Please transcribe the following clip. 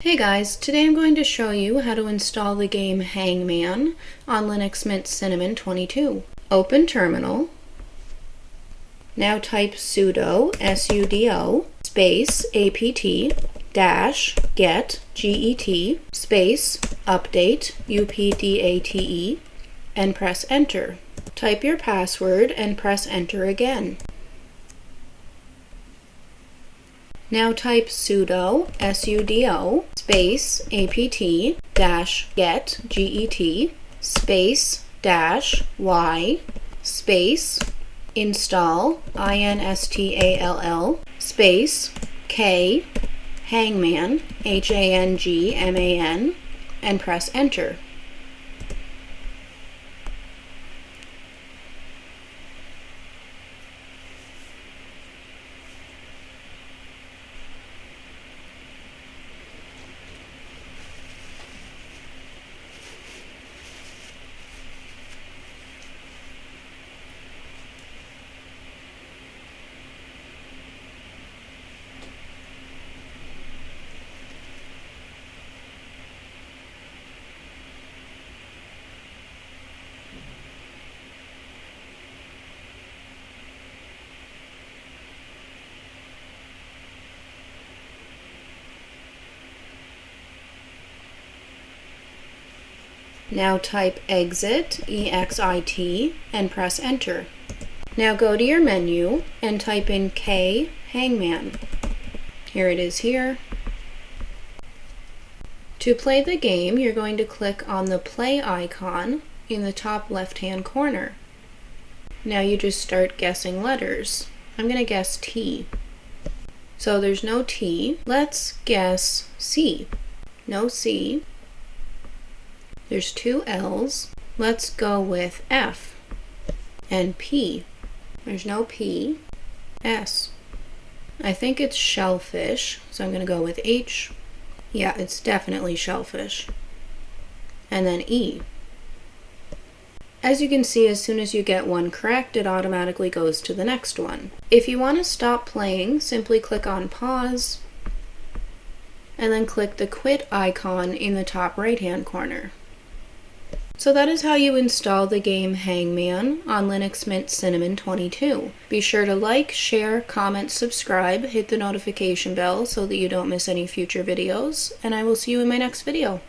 Hey guys, today I'm going to show you how to install the game Hangman on Linux Mint Cinnamon 22. Open Terminal. Now type sudo sudo space apt dash get space update update and press enter. Type your password and press enter again. Now type sudo sudo space apt dash get space dash y space install install space k hangman hangman and press enter. Now type exit, EXIT, and press enter. Now go to your menu and type in K Hangman. Here it is here. To play the game, you're going to click on the play icon in the top left-hand corner. Now you just start guessing letters. I'm going to guess T. So there's no T. Let's guess C. No C. There's two L's. Let's go with F and P. There's no P. S. I think it's shellfish, so I'm going to go with H. Yeah, it's definitely shellfish. And then E. As you can see, as soon as you get one correct, it automatically goes to the next one. If you want to stop playing, simply click on pause and then click the quit icon in the top right-hand corner. So that is how you install the game Hangman on Linux Mint Cinnamon 22. Be sure to like, share, comment, subscribe, hit the notification bell so that you don't miss any future videos, and I will see you in my next video.